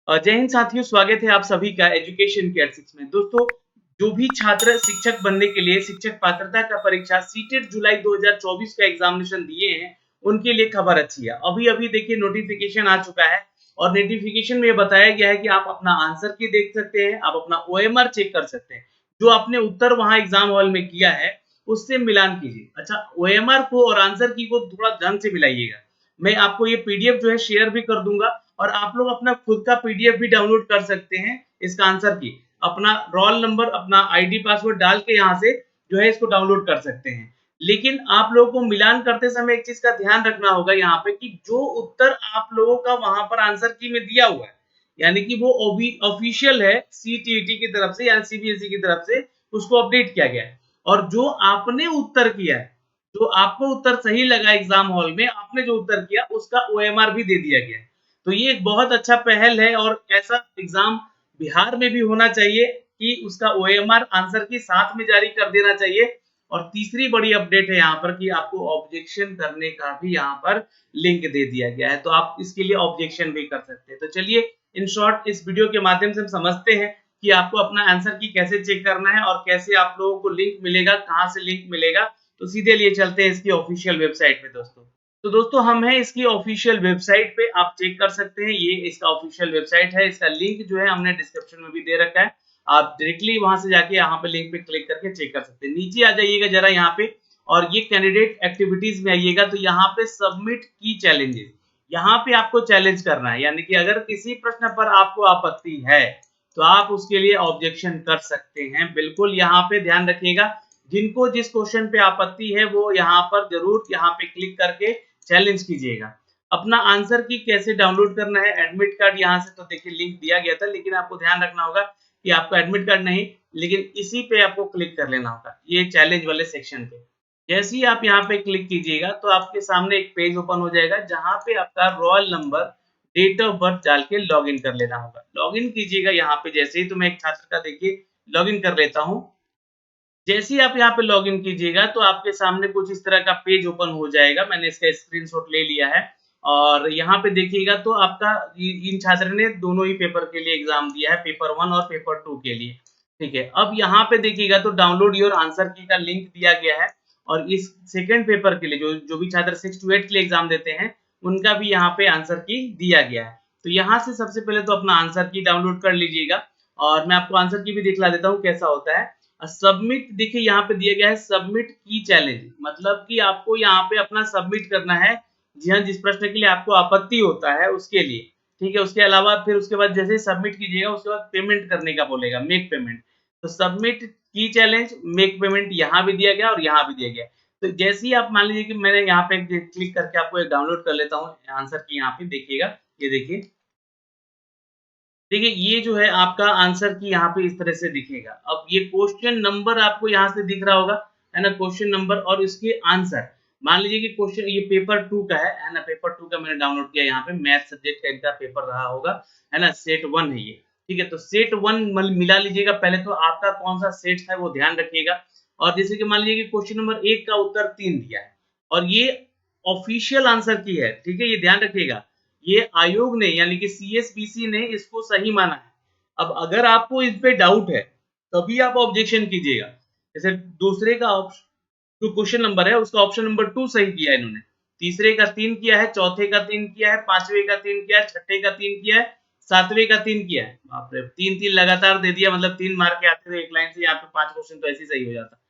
जय हिंद साथियों, स्वागत है आप सभी का एजुकेशन केयर 6 में। दोस्तों, जो भी छात्र शिक्षक बनने के लिए शिक्षक पात्रता का परीक्षा सीटेट जुलाई 2024 का एग्जामिनेशन दिए हैं, उनके लिए खबर अच्छी है। अभी-अभी देखिए नोटिफिकेशन आ चुका है और नोटिफिकेशन में ये बताया गया है कि आप अपना आंसर की देख सकते हैं, आप अपना ओएमआर चेक कर सकते हैं। जो आपने उत्तर वहां एग्जाम हॉल में किया है, उससे मिलान कीजिए। अच्छा, ओएमआर को और आंसर की को थोड़ा ढंग से मिलाइएगा। मैं आपको ये पीडीएफ जो है शेयर भी कर दूंगा और आप लोग अपना खुद का पीडीएफ भी डाउनलोड कर सकते हैं इसका आंसर की। अपना रोल नंबर, अपना आईडी पासवर्ड डाल के यहाँ से जो है इसको डाउनलोड कर सकते हैं। लेकिन आप लोगों को मिलान करते समय एक चीज का ध्यान रखना होगा यहाँ पे कि जो उत्तर आप लोगों का वहां पर आंसर की में दिया हुआ है, यानी कि वो ऑफिशियल है सीटीईटी की तरफ से या सीबीएसई की तरफ से, उसको अपडेट किया गया है। और जो आपने उत्तर किया है, जो आपको उत्तर सही लगा एग्जाम हॉल में, आपने जो उत्तर किया उसका ओएमआर भी दे दिया गया है। तो ये एक बहुत अच्छा पहल है और ऐसा एग्जाम बिहार में भी होना चाहिए कि उसका ओएमआर आंसर की साथ में जारी कर देना चाहिए। और तीसरी बड़ी अपडेट है यहाँ पर कि आपको ऑब्जेक्शन करने का भी यहाँ पर लिंक दे दिया गया है, तो आप इसके लिए ऑब्जेक्शन भी कर सकते हैं। तो चलिए इन शॉर्ट इस वीडियो के माध्यम से हम समझते हैं कि आपको अपना आंसर की कैसे चेक करना है और कैसे आप लोगों को लिंक मिलेगा, कहाँ से लिंक मिलेगा। तो सीधे लिए चलते हैं इसकी ऑफिशियल वेबसाइट पे दोस्तों। तो दोस्तों हम हैं इसकी ऑफिशियल वेबसाइट पे, आप चेक कर सकते हैं। ये इसका ऑफिशियल वेबसाइट है, इसका लिंक जो है हमने डिस्क्रिप्शन में भी दे रखा है। आप डायरेक्टली वहां से जाके यहाँ पे लिंक पे क्लिक करके चेक कर सकते हैं। नीचे आ जाइएगा जरा यहाँ पे और ये कैंडिडेट एक्टिविटीज में आइएगा, तो यहाँ पे सबमिट की चैलेंजेस, यहाँ पे आपको चैलेंज करना है। यानी कि अगर किसी प्रश्न पर आपको आपत्ति है तो आप उसके लिए ऑब्जेक्शन कर सकते हैं। बिल्कुल यहाँ पे ध्यान रखिएगा, जिनको जिस क्वेश्चन पे आपत्ति है वो यहाँ पर जरूर यहाँ पे क्लिक करके चैलेंज कीजिएगा। अपना आंसर की कैसे डाउनलोड करना है, एडमिट कार्ड यहाँ से तो देखिए लिंक दिया गया था, लेकिन आपको ध्यान रखना होगा कि आपको एडमिट कार्ड नहीं, लेकिन इसी पे आपको क्लिक कर लेना होगा, ये चैलेंज वाले सेक्शन पे। जैसे ही आप यहाँ पे क्लिक कीजिएगा तो आपके सामने एक पेज ओपन हो जाएगा, जहाँ पे आपका roll number, date of birth डाल के लॉग इन कर लेना होगा। लॉग इन कीजिएगा यहाँ पे। जैसे ही तो मैं एक छात्र का देखिए लॉग इन कर लेता हूँ। जैसे ही आप यहाँ पे लॉगिन कीजिएगा तो आपके सामने कुछ इस तरह का पेज ओपन हो जाएगा। मैंने इसका स्क्रीनशॉट ले लिया है और यहाँ पे देखिएगा तो आपका इन छात्र ने दोनों ही पेपर के लिए एग्जाम दिया है, पेपर 1 और पेपर 2 के लिए। ठीक है, अब यहाँ पे देखिएगा तो डाउनलोड योर आंसर की का लिंक दिया गया है और इस सेकेंड पेपर के लिए जो जो भी छात्र 6 to 8 के लिए एग्जाम देते हैं, उनका भी यहाँ पे आंसर की दिया गया है। तो यहाँ से सबसे पहले तो अपना आंसर की डाउनलोड कर लीजिएगा और मैं आपको आंसर की भी दिखला देता हूँ कैसा होता है। सबमिट देखिए यहाँ पे दिया गया है सबमिट की चैलेंज, मतलब कि आपको यहाँ पे अपना सबमिट करना है। जी हाँ, जिस प्रश्न के लिए आपको आपत्ति होता है उसके लिए। ठीक है, उसके अलावा फिर उसके बाद जैसे ही सबमिट कीजिएगा उसके बाद पेमेंट करने का बोलेगा, मेक पेमेंट। तो सबमिट की चैलेंज, मेक पेमेंट यहाँ भी दिया गया और यहाँ भी दिया गया। तो जैसे ही आप मान लीजिए कि मैंने यहाँ पे क्लिक करके आपको एक डाउनलोड कर लेता हूँ आंसर की, यहाँ पे देखिएगा, ये देखिए। देखिए ये जो है आपका आंसर की यहाँ पे इस तरह से दिखेगा। अब ये क्वेश्चन नंबर आपको यहाँ से दिख रहा होगा, है ना, क्वेश्चन नंबर और इसके आंसर। मान लीजिए कि क्वेश्चन ये पेपर 2 का है ना, पेपर 2 का मैंने डाउनलोड किया। यहाँ पे मैथ सब्जेक्ट का इनका पेपर रहा होगा, है ना, सेट 1 है ये। ठीक है, तो सेट 1 मिला लीजिएगा। पहले तो आपका कौन सा सेट है वो ध्यान रखिएगा। और जैसे कि मान लीजिए कि क्वेश्चन नंबर 1 का उत्तर 3 दिया है और ये ऑफिशियल आंसर की है। ठीक है, ये ध्यान रखिएगा, ये आयोग ने यानी कि सीएसबीसी ने इसको सही माना है। अब अगर आपको इस पे डाउट है तभी आप ऑब्जेक्शन कीजिएगा। जैसे दूसरे का जो क्वेश्चन नंबर है उसका ऑप्शन नंबर 2 सही किया है इन्होंने, तीसरे का 3 किया है, चौथे का 3 किया है, पांचवे का 3 किया है, छठे का 3 किया है, सातवें का 3 किया है। बाप रे, 3-3 लगातार दे दिया, मतलब 3 मार के आते थे एक लाइन से। यहाँ पे 5 क्वेश्चन तो ऐसे ही सही हो जाता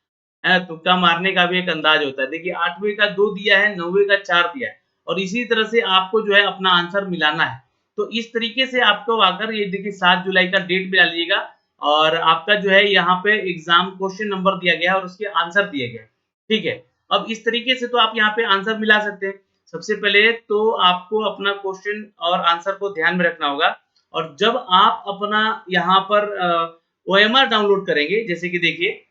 है। तुक्का मारने का भी एक अंदाज होता है। देखिए 8वें का 2 दिया है, 9वें का 4 दिया है और इसी तरह से आपको जो है अपना आंसर मिलाना है। तो इस तरीके से आपको अगर ये देखिए 7 जुलाई का डेट मिला लीजिएगा और आपका जो है यहाँ पे एग्जाम क्वेश्चन नंबर दिया गया है और उसके आंसर दिए गए। ठीक है, अब इस तरीके से तो आप यहाँ पे आंसर मिला सकते हैं। सबसे पहले तो आपको अपना क्वेश्चन और आंसर को ध्यान में रखना होगा और जब आप अपना यहाँ पर ओएमआर डाउनलोड करेंगे, जैसे कि देखिए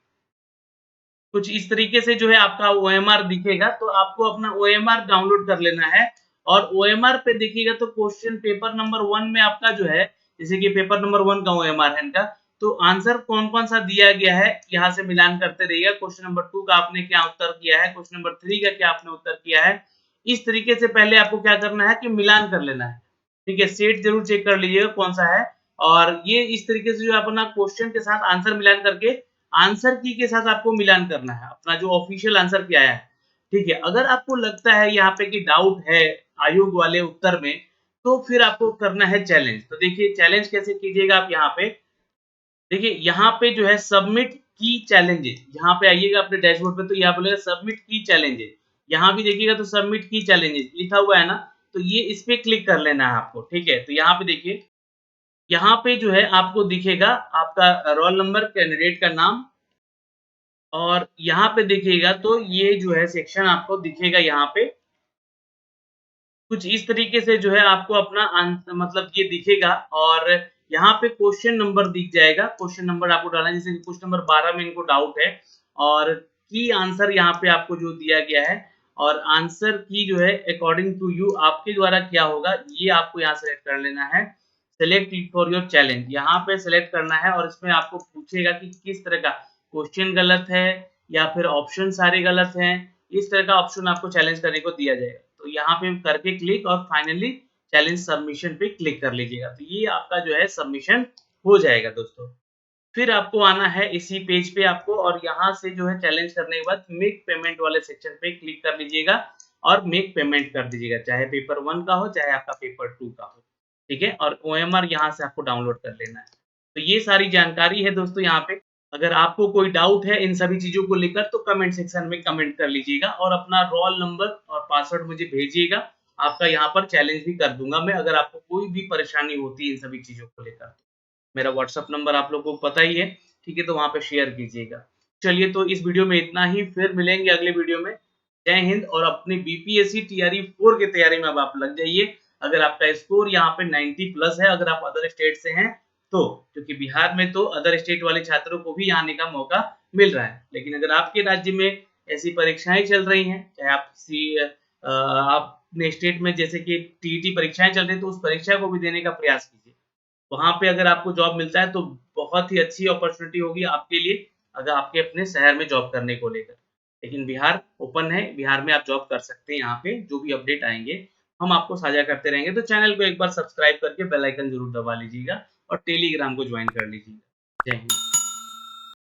कुछ इस तरीके से जो है आपका ओएमआर दिखेगा, तो आपको अपना ओएमआर डाउनलोड कर लेना है। और ओएमआर पे देखिएगा तो क्वेश्चन पेपर नंबर 1 में आपका जो है, जैसे कि पेपर नंबर 1 का ओएमआर है इनका, तो आंसर कौन-कौन सा दिया गया है यहाँ से मिलान करते रहिएगा। क्वेश्चन नंबर 2 का आपने क्या उत्तर किया है, क्वेश्चन नंबर 3 का क्या आपने उत्तर किया है। इस तरीके से पहले आपको क्या करना है कि मिलान कर लेना है। ठीक है, सेट जरूर चेक कर लीजिएगा कौन सा है। और ये इस तरीके से जो अपना क्वेश्चन के साथ आंसर मिलान करके आंसर की के साथ आपको मिलान करना है अपना जो ऑफिशियल आंसर की आया है। ठीक है, अगर आपको लगता है यहाँ पे कि डाउट है आयोग वाले उत्तर में, तो फिर आपको करना है चैलेंज। तो देखिए चैलेंज कैसे कीजिएगा आप यहाँ पे, देखिए यहाँ पे जो है सबमिट की चैलेंजेस, यहाँ पे आइएगा अपने डैशबोर्ड पे तो यहाँ बोलेगा सबमिट की चैलेंजेस। यहाँ भी देखिएगा तो सबमिट की चैलेंजेस लिखा हुआ है ना, तो ये इस पे क्लिक कर लेना है आपको। ठीक है, तो यहाँ पे देखिए, यहाँ पे जो है आपको दिखेगा आपका रोल नंबर, कैंडिडेट का नाम, और यहाँ पे देखिएगा तो ये जो है सेक्शन आपको दिखेगा यहाँ पे कुछ इस तरीके से जो है आपको अपना मतलब ये दिखेगा। और यहाँ पे क्वेश्चन नंबर दिख जाएगा, क्वेश्चन नंबर आपको डालना है, जैसे क्वेश्चन नंबर 12 में इनको डाउट है, और की आंसर यहाँ पे आपको जो दिया गया है, और आंसर की जो है अकॉर्डिंग टू यू आपके द्वारा क्या होगा ये आपको यहाँ सेलेक्ट कर लेना है। सेलेक्ट फॉर योर चैलेंज, यहाँ पे सेलेक्ट करना है, और इसमें आपको पूछेगा कि किस तरह का क्वेश्चन गलत है या फिर ऑप्शन सारे गलत हैं, इस तरह का ऑप्शन आपको चैलेंज करने को दिया जाएगा। तो यहाँ पे करके क्लिक, और फाइनली चैलेंज सबमिशन पे क्लिक कर लीजिएगा, तो ये आपका जो है सबमिशन हो जाएगा दोस्तों। फिर आपको आना है इसी पेज पे आपको, और यहाँ से जो है चैलेंज करने के बाद मेक पेमेंट वाले सेक्शन पे क्लिक कर लीजिएगा और मेक पेमेंट कर दीजिएगा, चाहे पेपर 1 का हो चाहे आपका पेपर 2 का हो। ठीक है, और OMR यहाँ से आपको डाउनलोड कर लेना है। तो ये सारी जानकारी है दोस्तों यहाँ पे। अगर आपको कोई डाउट है इन सभी चीजों को लेकर तो कमेंट सेक्शन में कमेंट कर लीजिएगा, और अपना रोल नंबर और पासवर्ड मुझे भेजिएगा। आपका यहाँ पर चैलेंज भी कर दूंगा मैं, अगर आपको कोई भी परेशानी होती है इन सभी चीजों को लेकर। मेरा व्हाट्सएप नंबर आप लोगों को पता ही है, ठीक है, तो वहां पे शेयर कीजिएगा। चलिए, तो इस वीडियो में इतना ही, फिर मिलेंगे अगले वीडियो में। जय हिंद, और अपनी बीपीएससी टीआरई 4 की तैयारी में अब आप लग जाइए। अगर आपका स्कोर यहाँ पे 90 प्लस है, अगर आप अदर स्टेट से हैं तो, क्योंकि बिहार में तो अदर स्टेट वाले छात्रों को भी आने का मौका मिल रहा है, लेकिन अगर आपके राज्य में ऐसी परीक्षाएं चल रही हैं, चाहे आप किसी अपने स्टेट में जैसे कि टीईटी परीक्षाएं चल रही है, तो उस परीक्षा को भी देने का प्रयास कीजिए। वहां पे अगर आपको जॉब मिलता है तो बहुत ही अच्छी अपॉर्चुनिटी होगी आपके लिए, अगर आपके अपने शहर में जॉब करने को लेकर। लेकिन बिहार ओपन है, बिहार में आप जॉब कर सकते हैं। यहाँ पे जो भी अपडेट आएंगे हम आपको साझा करते रहेंगे, तो चैनल को एक बार सब्सक्राइब करके बेल आइकन जरूर दबा लीजिएगा, और टेलीग्राम को ज्वाइन कर लीजिएगा। जय हिंद।